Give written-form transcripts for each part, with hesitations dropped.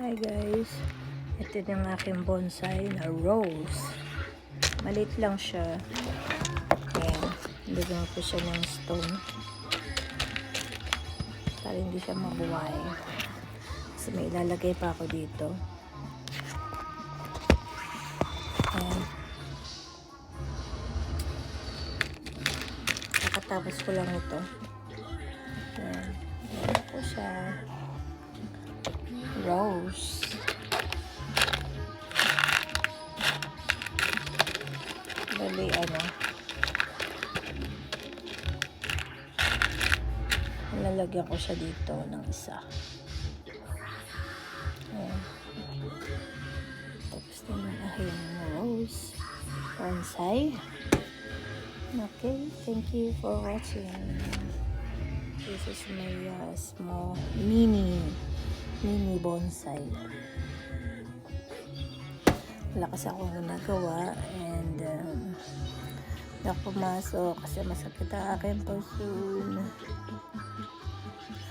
Hi guys, ito yung aking bonsai na rose. Maliit lang siya. Ayan, lagyan ko siya ng stone para hindi siya mabuhay. Kasi may ilalagay pa ako dito. Ayan. Nakatapos ko lang ito. Ayan. Ayan ko siya. Rose. Bali, lalagyan ko siya dito ng isa. Ayan. Tapos din yung aking rose bonsai. Okay, thank you for watching. This is my small mini bonsai. Lakas ako nagawa and pumasok kasi masakit ang aking puso.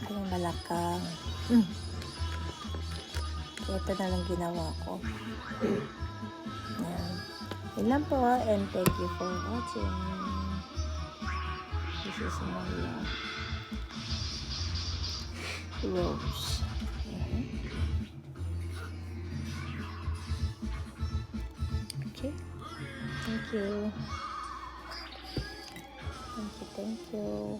Aking balakang. Kaya ito na lang ginawa ko. Yan. Yun lang po and thank you for watching. This is my rose. Okay. Thank you. Thank you.